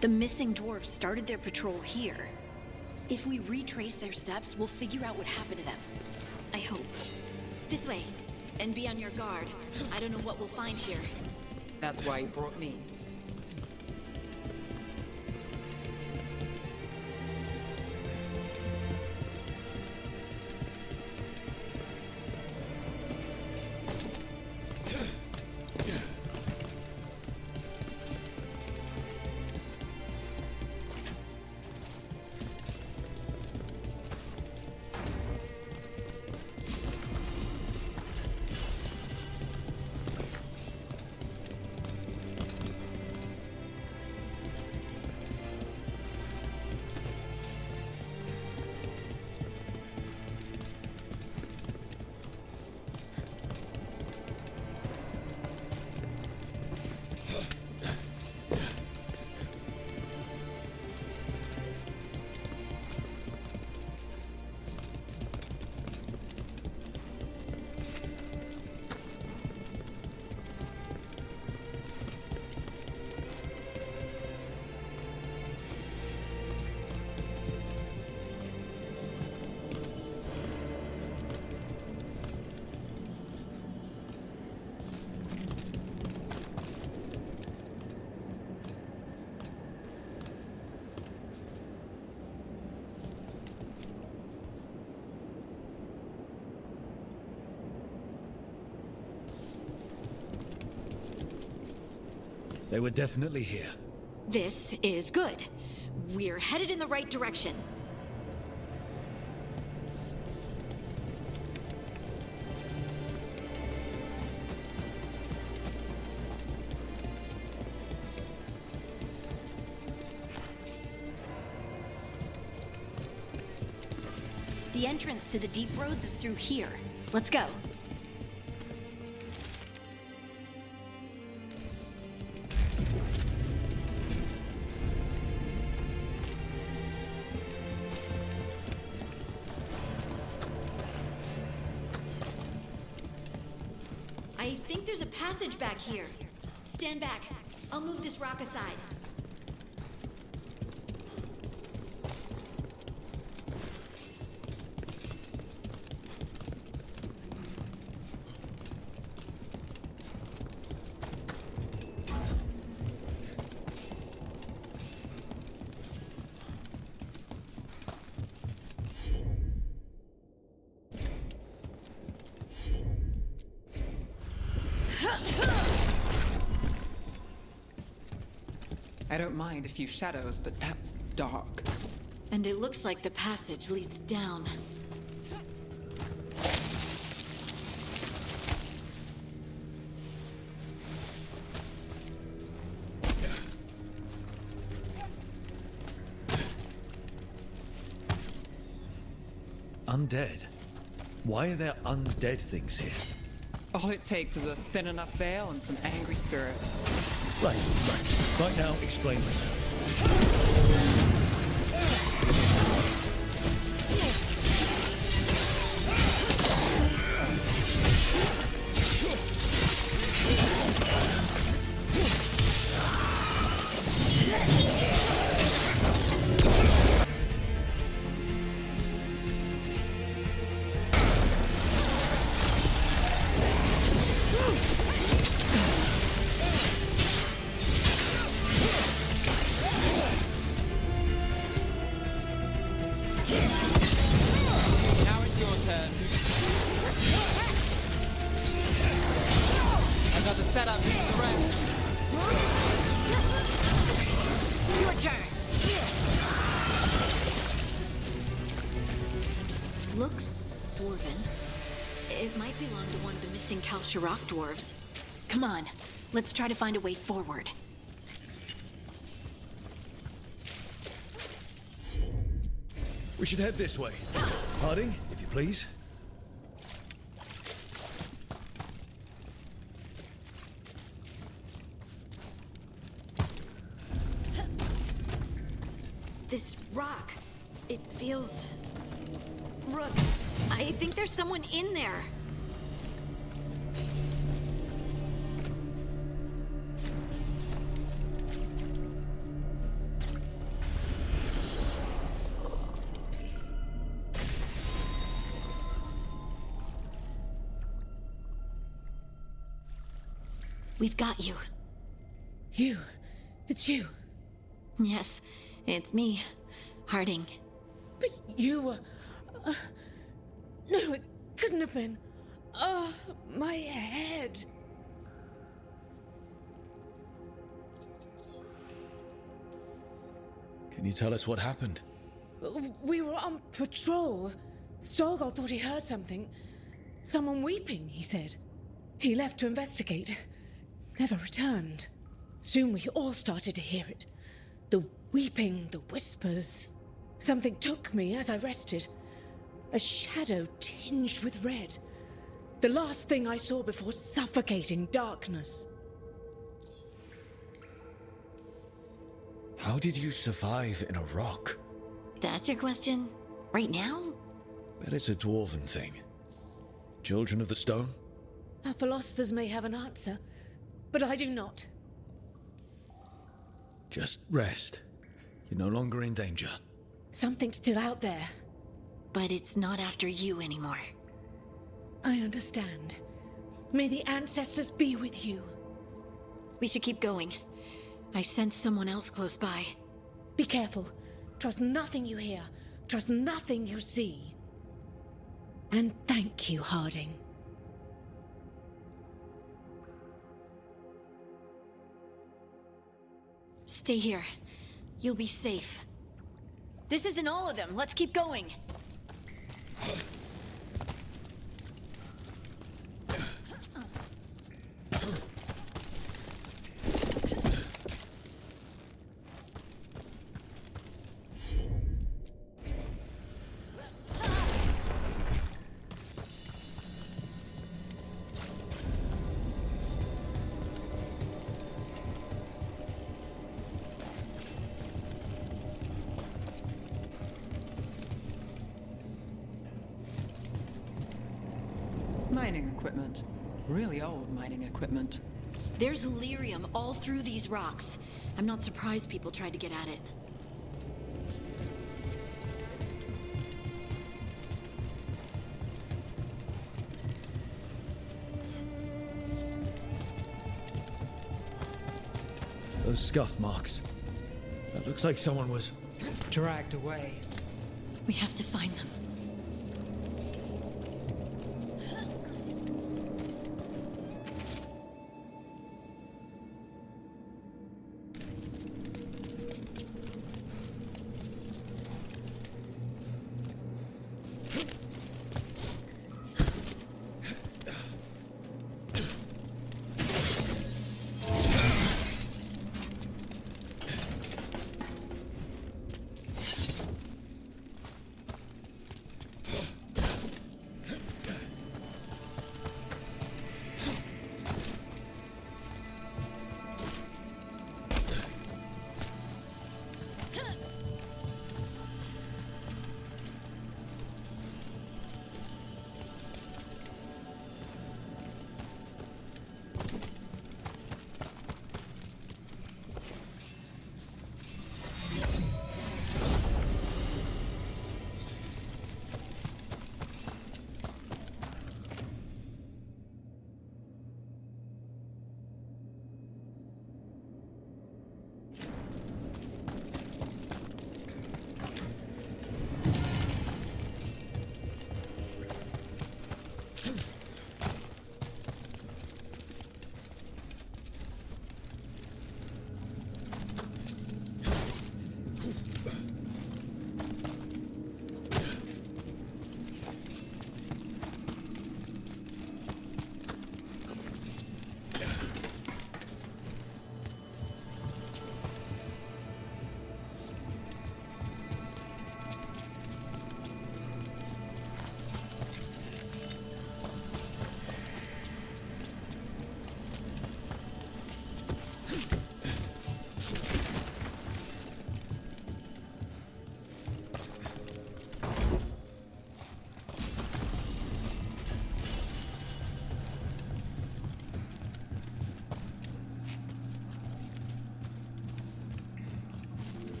The missing dwarves started their patrol here. If we retrace their steps, we'll figure out what happened to them. I hope. This way. And be on your guard. I don't know what we'll find here. That's why you brought me. They were definitely here. This is good. We're headed in the right direction. The entrance to the deep roads is through here. Let's go. I think there's a passage back here. Stand back. I'll move this rock aside. I don't mind a few shadows, but that's dark. And it looks like the passage leads down. Undead? Why are there undead things here? All it takes is a thin enough veil and some angry spirits. Right. Right now, explain later. Looks dwarven. It might belong to one of the missing Kalsharok dwarves. Come on, let's try to find a way forward. We should head this way. Harding, if you please. This rock, it feels... Rook, I think there's someone in there. We've got you. You. It's you. Yes, it's me, Harding. But you were... no, it couldn't have been. Oh, my head. Can you tell us what happened? We were on patrol. Storgol thought he heard something. Someone weeping, he said. He left to investigate. Never returned. Soon we all started to hear it. The weeping, the whispers. Something took me as I rested. A shadow tinged with red. The last thing I saw before suffocating darkness. How did you survive in a rock? That's your question? Right now? Bet it's a dwarven thing. Children of the Stone? Our philosophers may have an answer, but I do not. Just rest. You're no longer in danger. Something's still out there. But it's not after you anymore. I understand. May the ancestors be with you. We should keep going. I sense someone else close by. Be careful. Trust nothing you hear. Trust nothing you see. And thank you, Harding. Stay here. You'll be safe. This isn't all of them. Let's keep going. Mining equipment. Really old mining equipment. There's lyrium all through these rocks. I'm not surprised people tried to get at it. Those scuff marks. That looks like someone was... Dragged away. We have to find them.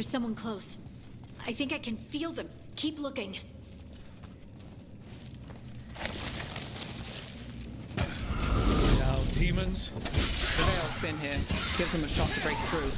There's someone close. I think I can feel them. Keep looking. Now, demons. The veil's thin here. Gives them a shot to break through.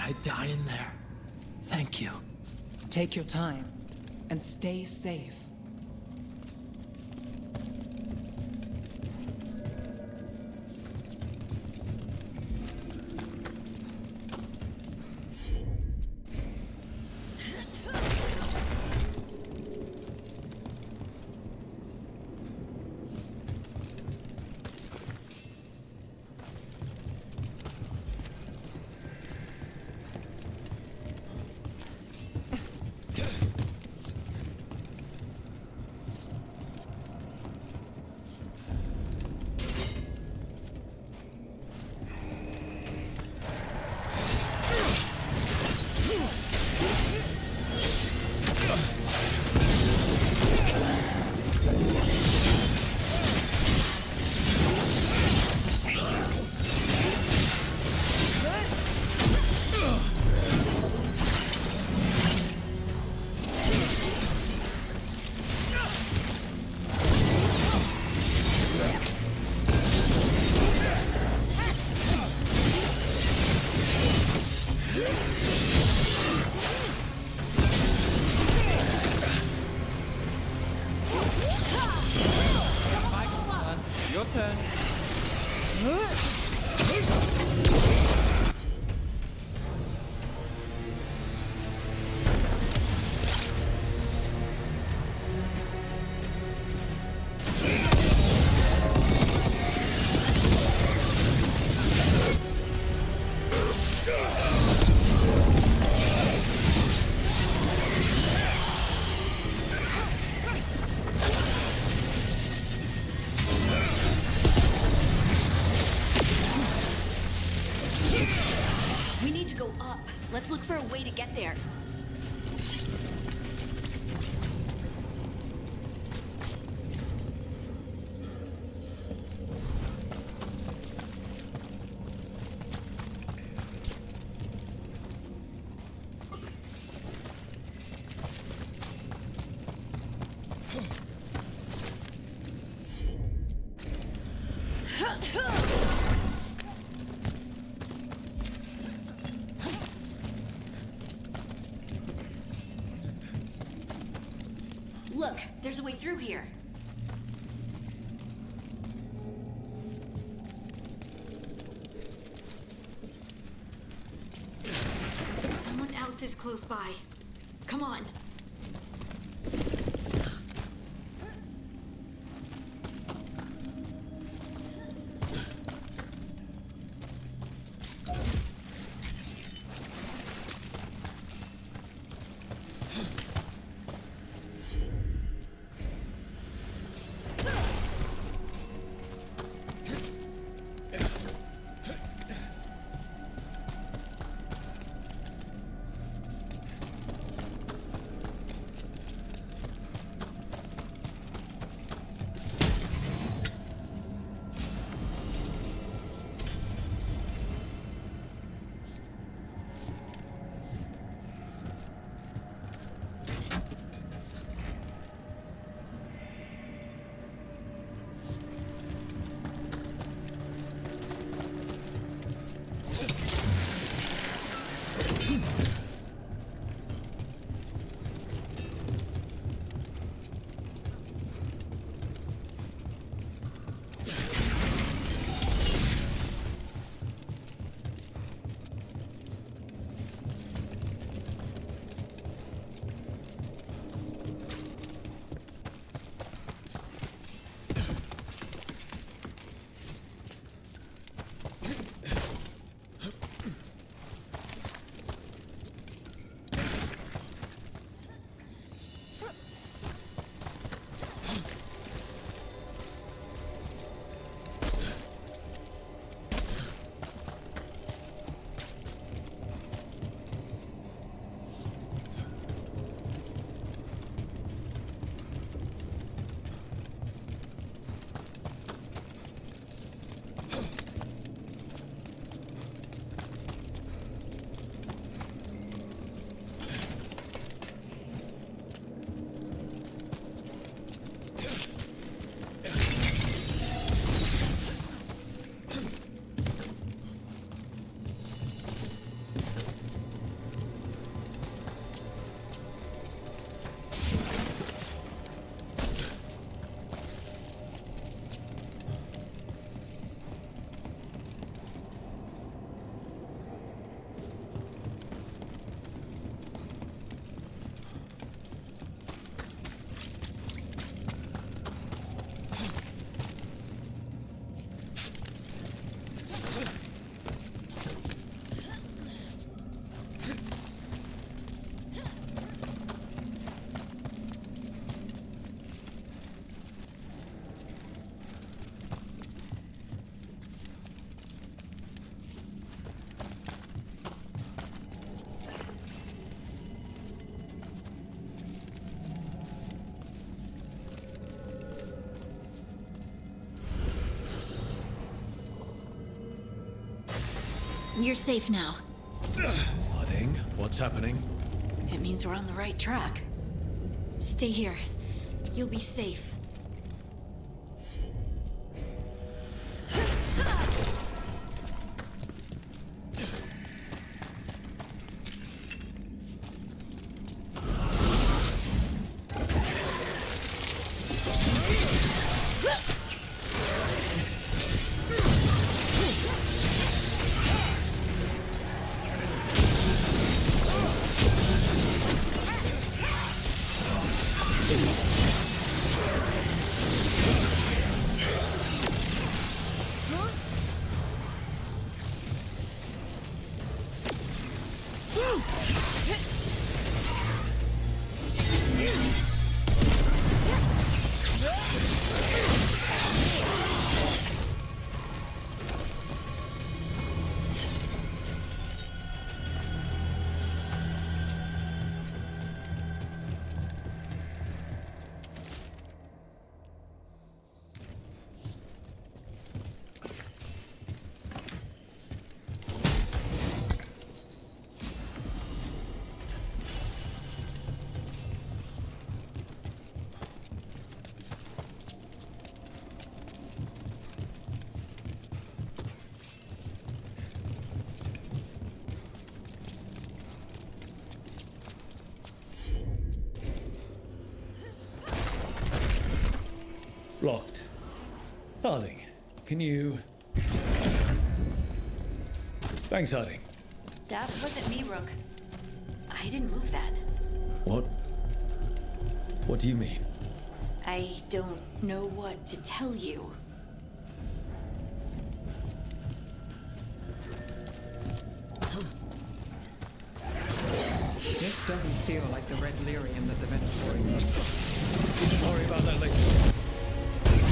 I'd die in there. Thank you. Take your time and stay safe. Your turn. We need to go up. Let's look for a way to get there. Look, there's a way through here. Someone else is close by. Come on. You're safe now. Harding, what's happening? It means we're on the right track. Stay here. You'll be safe. Locked. Harding, can you... Thanks, Harding. That wasn't me, Rook. I didn't move that. What? What do you mean? I don't know what to tell you. This doesn't feel like the red lyrium that the Venatori. Don't worry about that later.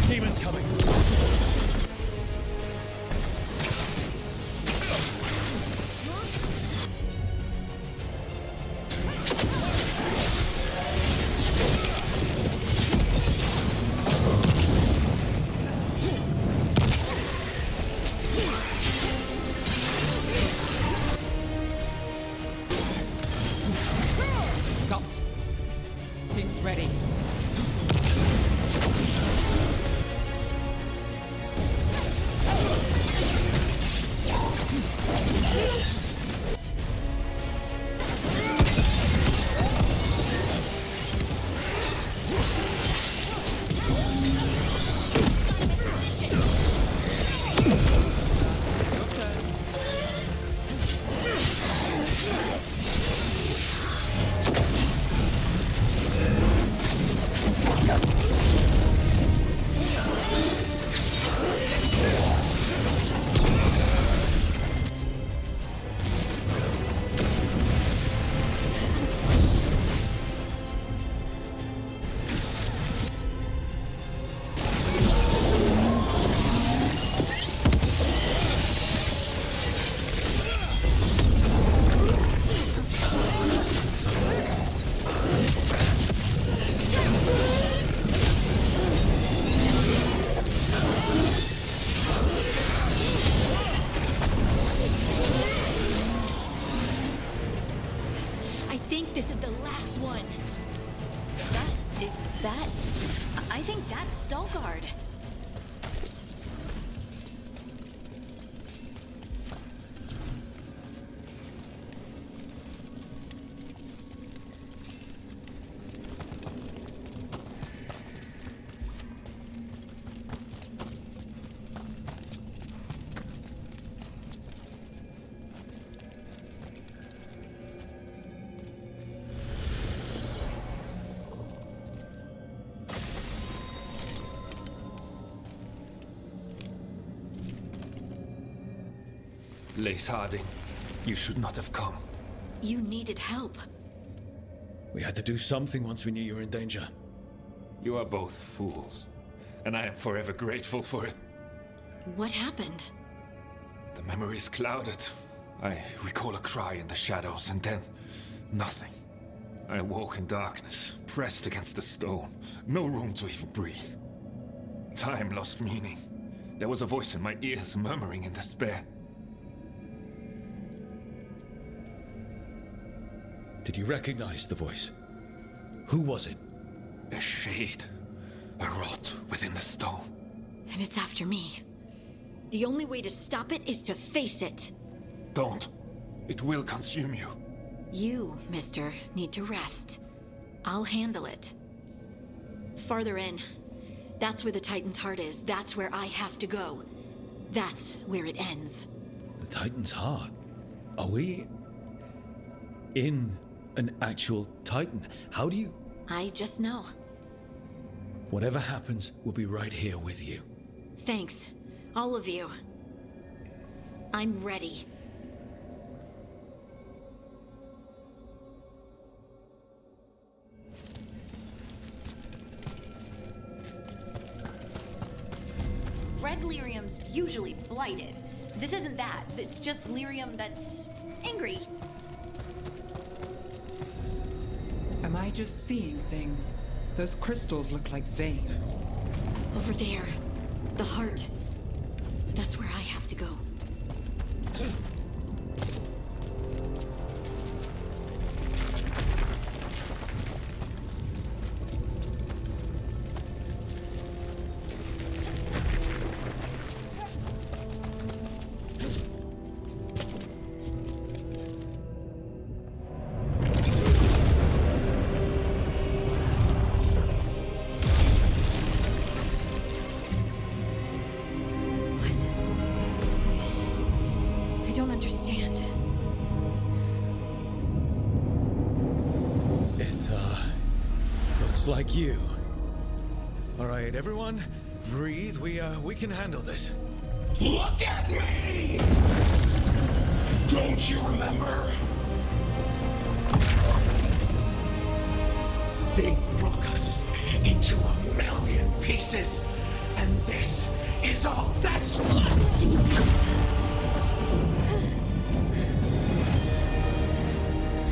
Demon's coming. Go. Things ready. Your turn. I think this is the last one. I think that's Stalguard. Lace Harding, you should not have come. You needed help. We had to do something once we knew you were in danger. You are both fools, and I am forever grateful for it. What happened? The memory is clouded. I recall a cry in the shadows, and then nothing. I awoke in darkness, pressed against the stone. No room to even breathe. Time lost meaning. There was a voice in my ears murmuring in despair. Did you recognize the voice? Who was it? A shade. A rot within the stone. And it's after me. The only way to stop it is to face it. Don't. It will consume you. You, mister, need to rest. I'll handle it. Farther in. That's where the Titan's heart is. That's where I have to go. That's where it ends. The Titan's heart? Are we... in an actual Titan? How do you... I just know. Whatever happens, we'll be right here with you. Thanks. All of you. I'm ready. Red lyrium's usually blighted. This isn't that. It's just lyrium that's angry. Am I just seeing things? Those crystals look like veins. Over there. The heart. That's where I have to go. Just like you. All right, everyone, breathe. We can handle this. Look at me! Don't you remember? They broke us into 1,000,000 pieces, and this is all that's left!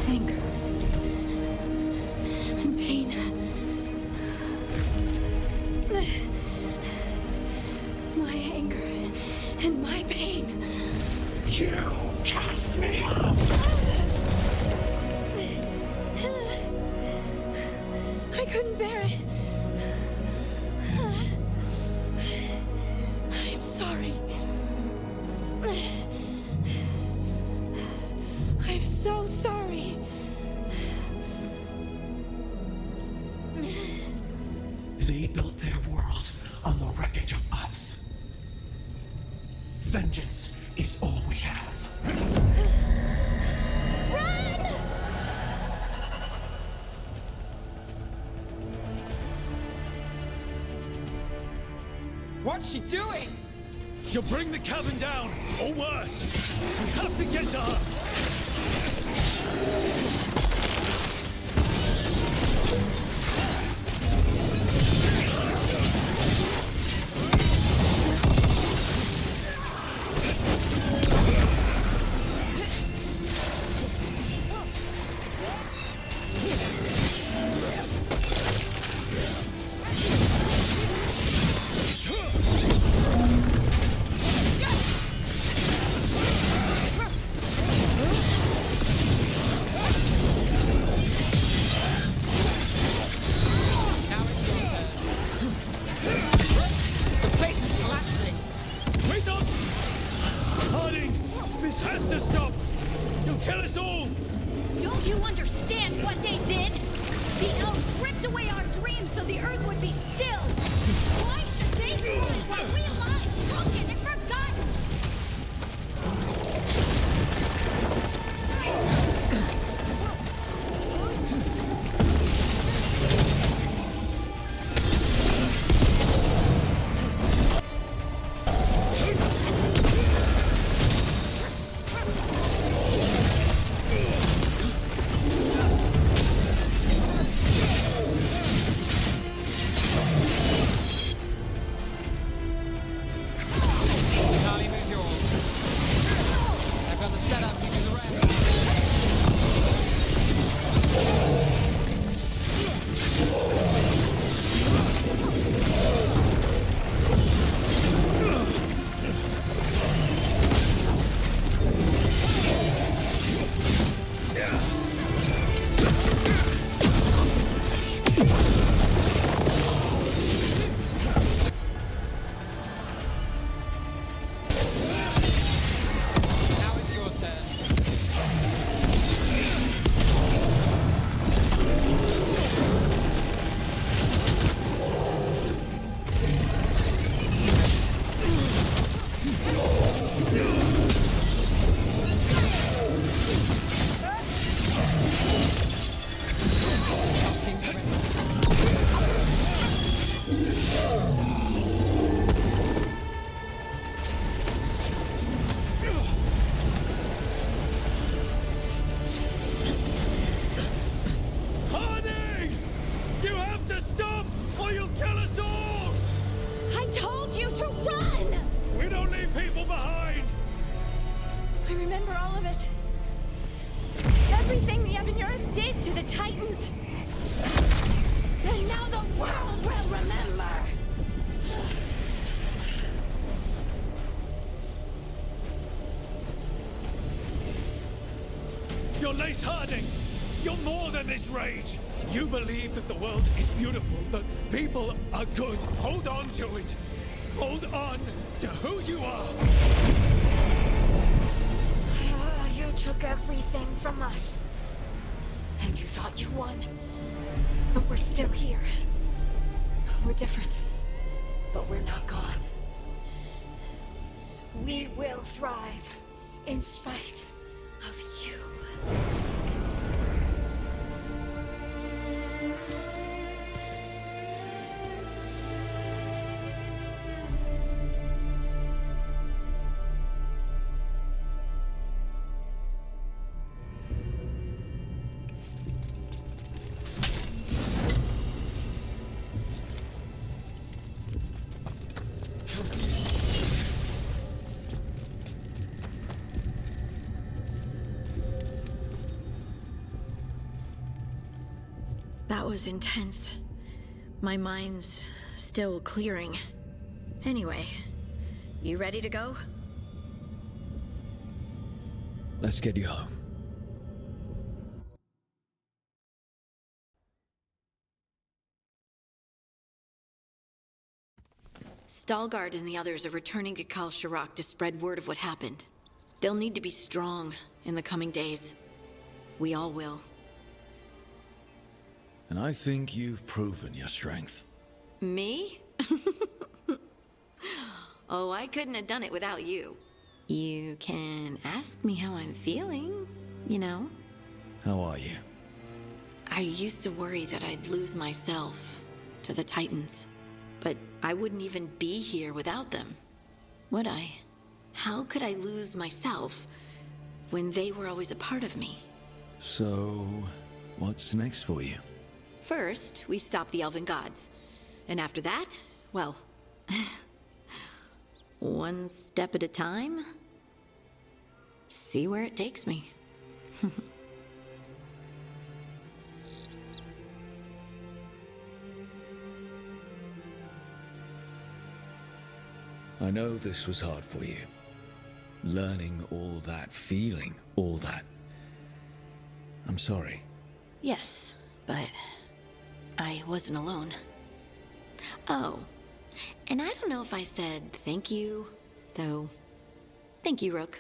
Anger. And pain. My anger and my pain. You cast me out! I couldn't bear it. I'm sorry. I'm so sorry. They built their world on the wreckage of us. Vengeance is all we have. Run! What's she doing? She'll bring the cabin down, or worse. We have to get to her. Now it's your turn. The place is collapsing. Wait up! Harding! This has to stop! You'll kill us all! Don't you understand what they did? The elves ripped away our dreams so the earth would be still. Why should they rule while we lie broken and forgotten? Charlie, move yours. I've got the setup, you do the rest. Now it's your turn. Harding! You have to stop, or you'll kill us all! I told you to run! We don't leave people behind! I remember all of it. Everything the Evanurus did to the Titans. And now the world will remember! You're Lace Harding! You're more than this rage! You believe that the world is beautiful, that people are good. Hold on to it! Hold on to who you are! You took everything from us. And you thought you won. But we're still here. We're different. But we're not gone. We will thrive in spite of you. That was intense. My mind's still clearing. Anyway, you ready to go? Let's get you home. Stalgard and the others are returning to Kal Shirak to spread word of what happened. They'll need to be strong in the coming days. We all will. And I think you've proven your strength. Me? Oh, I couldn't have done it without you. You can ask me how I'm feeling, you know? How are you? I used to worry that I'd lose myself to the Titans. But I wouldn't even be here without them, would I? How could I lose myself when they were always a part of me? So, what's next for you? First, we stop the Elven Gods. And after that, well, one step at a time. See where it takes me. I know this was hard for you. Learning all that, feeling all that. I'm sorry. Yes, but I wasn't alone. Oh, and I don't know if I said thank you, so thank you, Rook.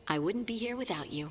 I wouldn't be here without you.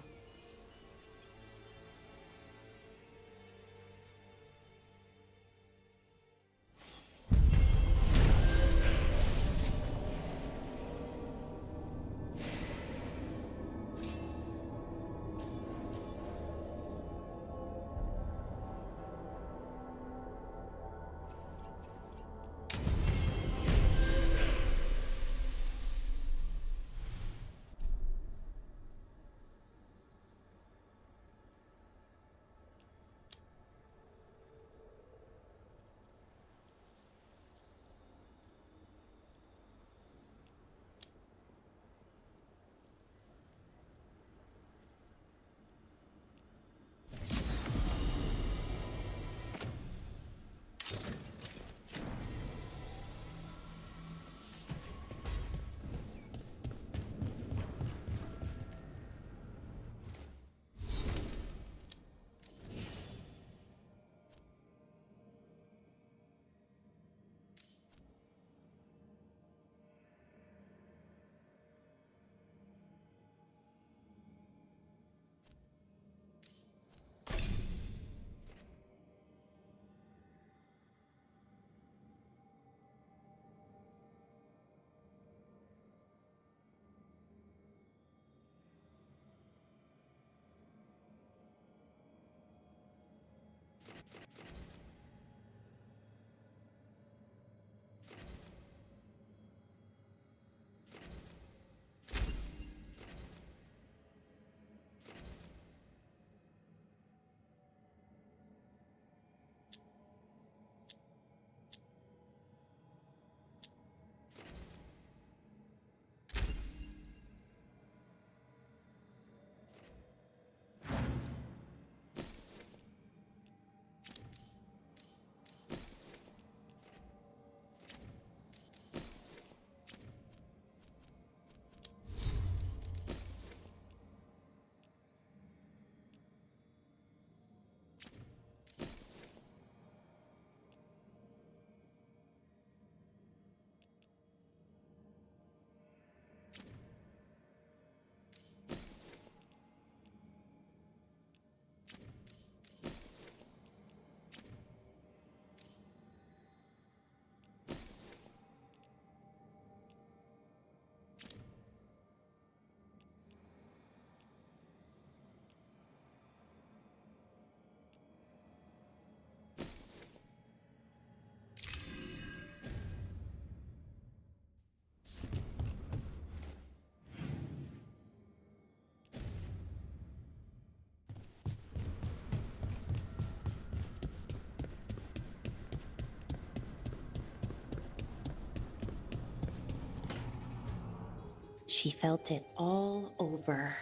She felt it all over.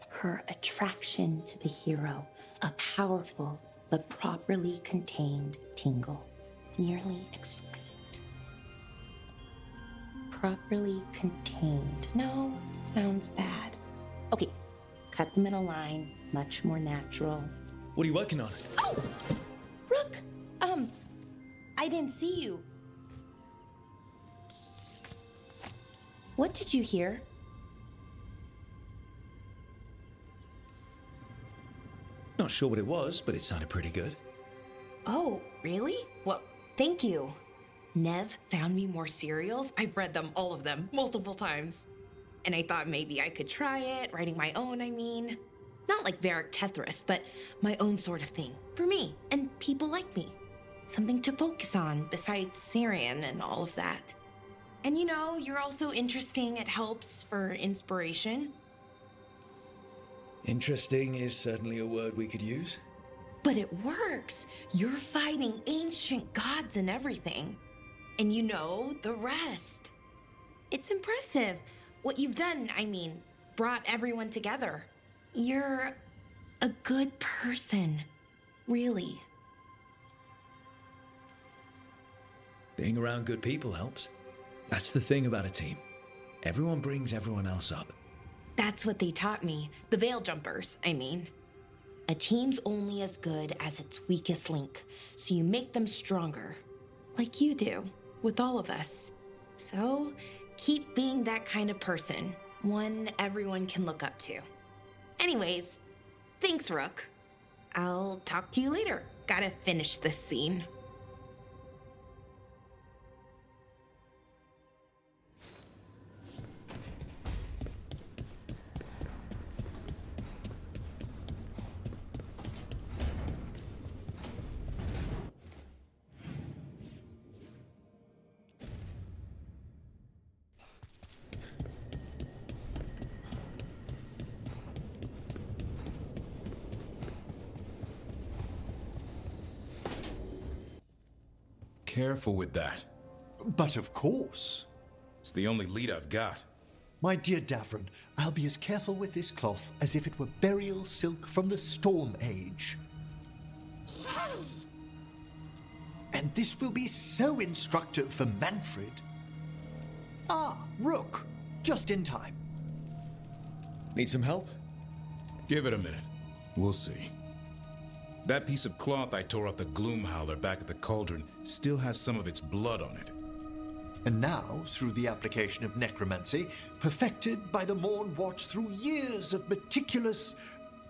Her attraction to the hero, a powerful, but properly contained tingle. Nearly exquisite. Properly contained. No, sounds bad. Okay, cut the middle line. Much more natural. What are you working on? Oh! Rook! I didn't see you. What did you hear? Not sure what it was, but it sounded pretty good. Oh, really? Well, thank you. Nev found me more serials. I've read them, all of them, multiple times. And I thought maybe I could try it, writing my own, I mean. Not like Varric Tethrist, but my own sort of thing. For me, and people like me. Something to focus on, besides Syrian and all of that. And you know, you're also interesting. It helps for inspiration. Interesting is certainly a word we could use. But it works. You're fighting ancient gods and everything. And you know the rest. It's impressive. What you've done, I mean, brought everyone together. You're a good person. Really. Being around good people helps. That's the thing about a team. Everyone brings everyone else up. That's what they taught me. The Veil Jumpers, I mean. A team's only as good as its weakest link, so you make them stronger. Like you do, with all of us. So, keep being that kind of person. One everyone can look up to. Anyways, thanks, Rook. I'll talk to you later. Gotta finish this scene. Careful with that. But of course. It's the only lead I've got. My dear Davron, I'll be as careful with this cloth as if it were burial silk from the Storm Age. And this will be so instructive for Manfred. Ah, Rook, just in time. Need some help? Give it a minute. We'll see. That piece of cloth I tore off the Gloom Howler back at the cauldron still has some of its blood on it. And now, through the application of necromancy, perfected by the Morn Watch through years of meticulous...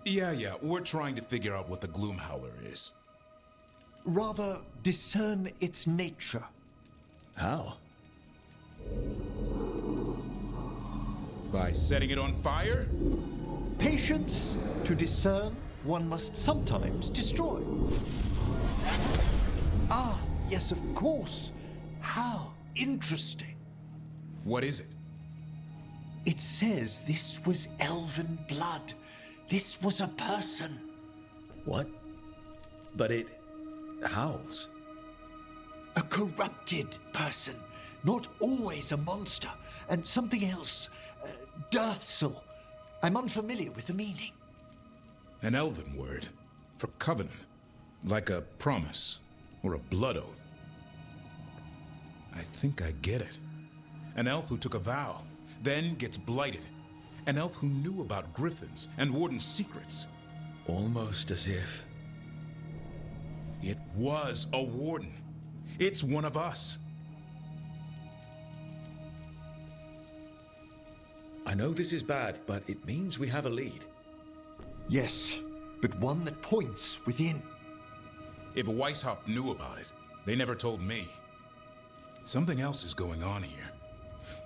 Yeah, we're trying to figure out what the Gloom Howler is. Rather, discern its nature. How? By setting it on fire? Patience. To discern, one must sometimes destroy. Ah, yes, of course. How interesting. What is it? It says this was elven blood. This was a person. What? But it howls. A corrupted person. Not always a monster. And something else. Deathsel. I'm unfamiliar with the meaning. An elven word for covenant, like a promise or a blood oath. I think I get it. An elf who took a vow, then gets blighted. An elf who knew about griffins and warden's secrets. Almost as if... It was a warden. It's one of us. I know this is bad, but it means we have a lead. Yes, but one that points within. If Weishaupt knew about it, they never told me. Something else is going on here.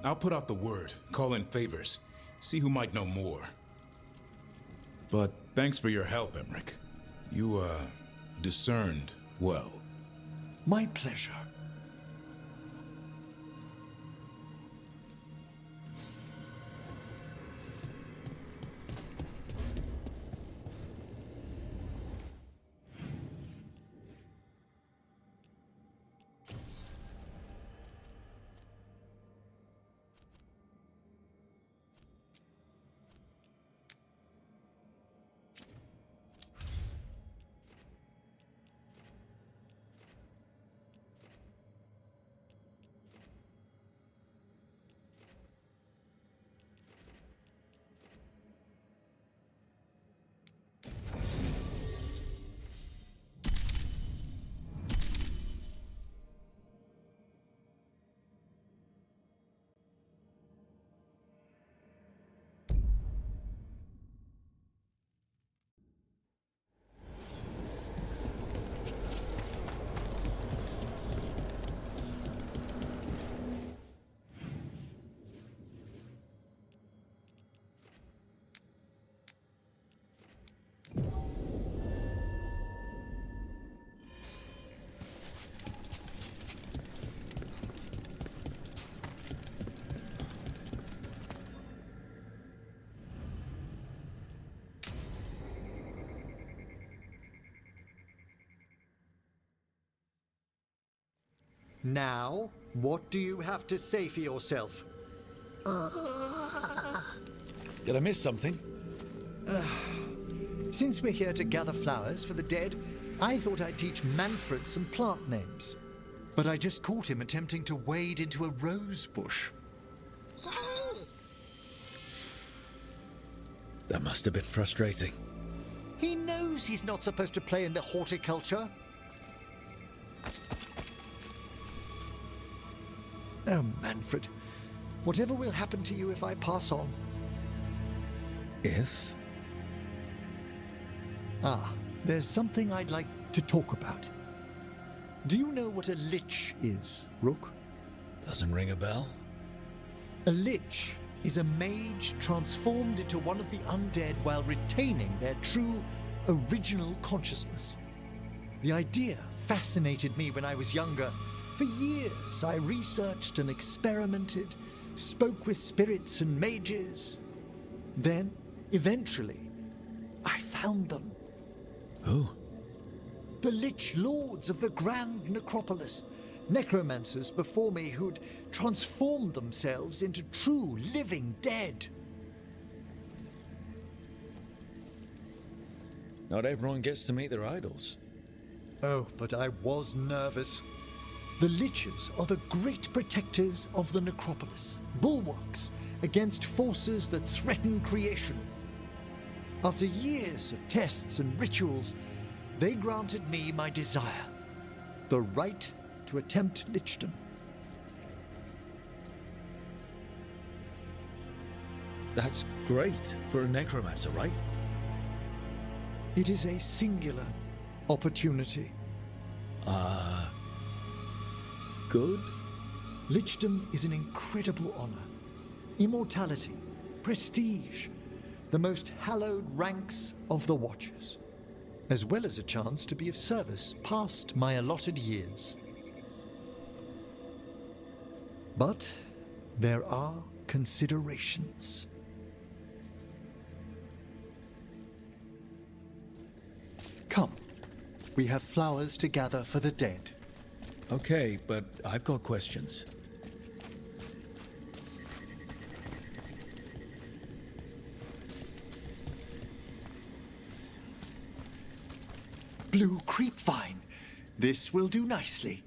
I'll put out the word, call in favors, see who might know more. But thanks for your help, Emmerich. You, discerned well. My pleasure. Now, what do you have to say for yourself? Did I miss something? Since we're here to gather flowers for the dead, I thought I'd teach Manfred some plant names. But I just caught him attempting to wade into a rose bush. That must have been frustrating. He knows he's not supposed to play in the horticulture. Oh, Manfred. Whatever will happen to you if I pass on? If? Ah, there's something I'd like to talk about. Do you know what a lich is, Rook? Doesn't ring a bell. A lich is a mage transformed into one of the undead while retaining their true, original consciousness. The idea fascinated me when I was younger. For years, I researched and experimented, spoke with spirits and mages. Then, eventually, I found them. Who? The Lich Lords of the Grand Necropolis. Necromancers before me who'd transformed themselves into true living dead. Not everyone gets to meet their idols. Oh, but I was nervous. The Liches are the great protectors of the Necropolis, bulwarks against forces that threaten creation. After years of tests and rituals, they granted me my desire, the right to attempt lichdom. That's great for a necromancer, right? It is a singular opportunity. Good? Lichdom is an incredible honor. Immortality, prestige, the most hallowed ranks of the Watchers, as well as a chance to be of service past my allotted years. But there are considerations. Come, we have flowers to gather for the dead. Okay, but I've got questions. Blue creepvine. This will do nicely.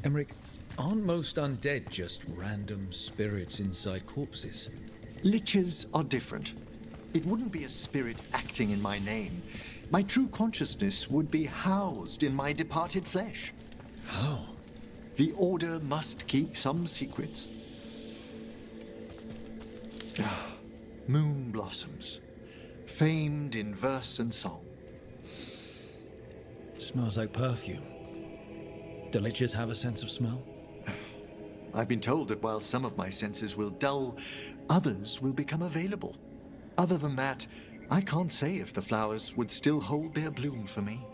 Emmerich, aren't most undead just random spirits inside corpses? Liches are different. It wouldn't be a spirit acting in my name. My true consciousness would be housed in my departed flesh. How? The Order must keep some secrets. Moon blossoms, famed in verse and song. Smells like perfume. Do liches have a sense of smell? I've been told that while some of my senses will dull, others will become available. Other than that, I can't say if the flowers would still hold their bloom for me.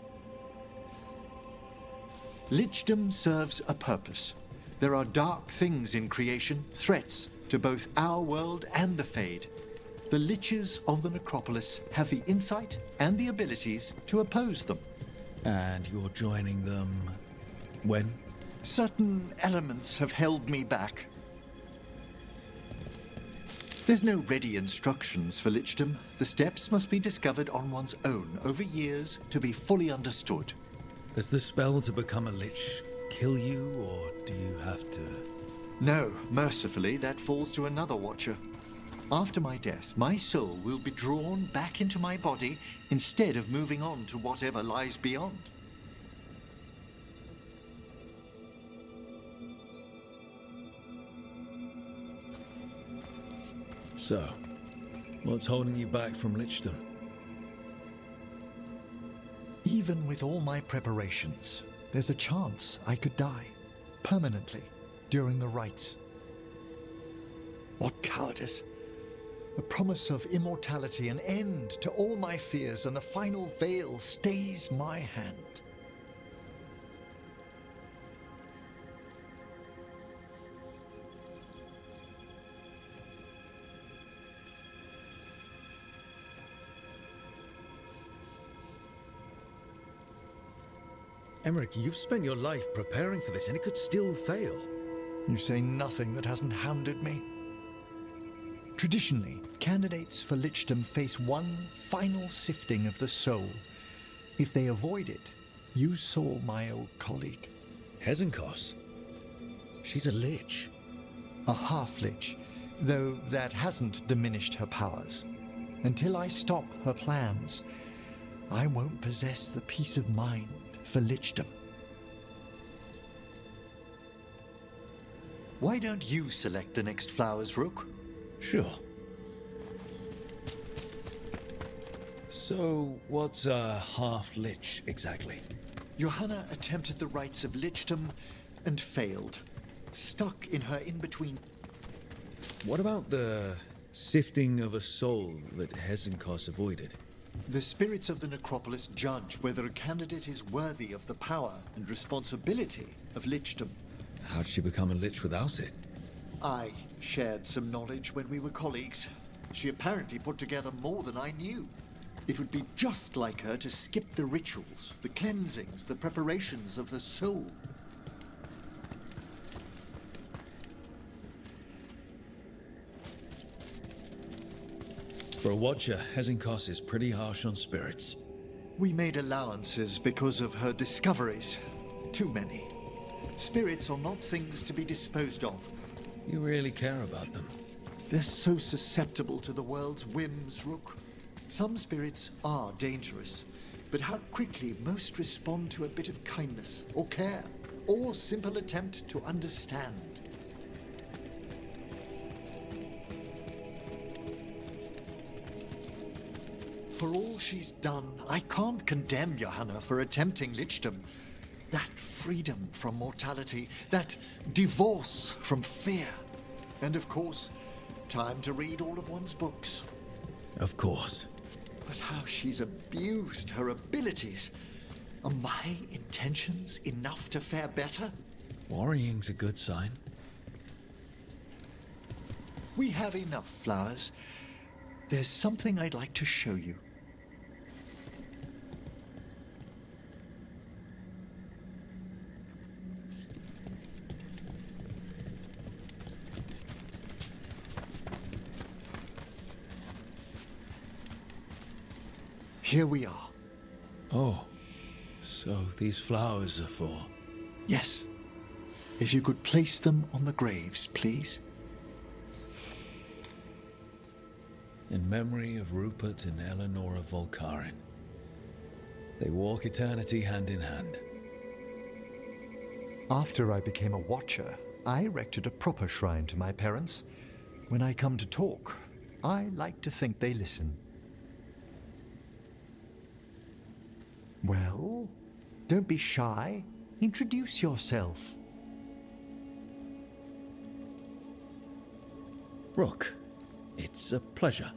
Lichdom serves a purpose. There are dark things in creation, threats to both our world and the Fade. The Liches of the Necropolis have the insight and the abilities to oppose them. And you're joining them when? Certain elements have held me back. There's no ready instructions for lichdom. The steps must be discovered on one's own over years to be fully understood. Does the spell to become a lich kill you, or do you have to? No, mercifully, that falls to another watcher. After my death, my soul will be drawn back into my body instead of moving on to whatever lies beyond. So, what's holding you back from lichdom? Even with all my preparations, there's a chance I could die permanently during the rites. What cowardice! A promise of immortality, an end to all my fears, and the final veil stays my hand. Emmerich, you've spent your life preparing for this, and it could still fail. You say nothing that hasn't hounded me. Traditionally, candidates for lichdom face one final sifting of the soul. If they avoid it, you saw my old colleague. Hezenkos? She's a lich. A half-lich, though that hasn't diminished her powers. Until I stop her plans, I won't possess the peace of mind for lichdom. Why don't you select the next flowers, Rook? Sure. So, what's a half-lich exactly? Johanna attempted the rites of lichdom and failed, stuck in her in-between. What about the sifting of a soul that Hezenkos avoided? The spirits of the necropolis judge whether a candidate is worthy of the power and responsibility of lichdom. How'd she become a lich without it? I shared some knowledge when we were colleagues. She apparently put together more than I knew. It would be just like her to skip the rituals, the cleansings, the preparations of the soul. For a watcher, Hezenkos is pretty harsh on spirits. We made allowances because of her discoveries. Too many. Spirits are not things to be disposed of. You really care about them. They're so susceptible to the world's whims, Rook. Some spirits are dangerous, but how quickly most respond to a bit of kindness or care, or simple attempt to understand. For all she's done, I can't condemn Johanna for attempting lichdom. That freedom from mortality, that divorce from fear. And of course, time to read all of one's books. Of course. But how she's abused her abilities. Are my intentions enough to fare better? Worrying's a good sign. We have enough flowers. There's something I'd like to show you. Here we are. Oh, so these flowers are for... Yes. If you could place them on the graves, please. In memory of Rupert and Eleanora Volkarin. They walk eternity hand in hand. After I became a watcher, I erected a proper shrine to my parents. When I come to talk, I like to think they listen. Well, don't be shy. Introduce yourself. Rook, it's a pleasure.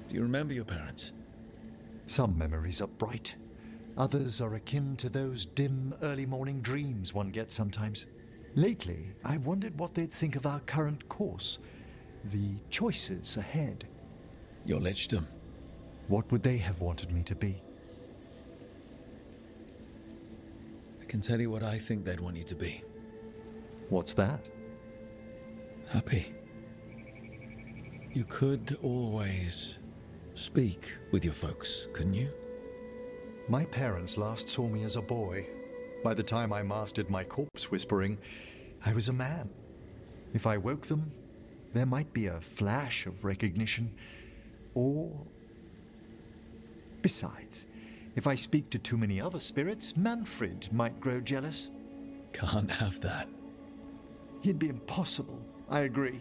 Do you remember your parents? Some memories are bright. Others are akin to those dim early morning dreams one gets sometimes. Lately, I wondered what they'd think of our current course, the choices ahead. Your lichdom. What would they have wanted me to be? I can tell you what I think they'd want you to be. What's that? Happy. You could always speak with your folks, couldn't you? My parents last saw me as a boy. By the time I mastered my corpse whispering, I was a man. If I woke them, there might be a flash of recognition, or... Besides, if I speak to too many other spirits, Manfred might grow jealous. Can't have that. He'd be impossible, I agree.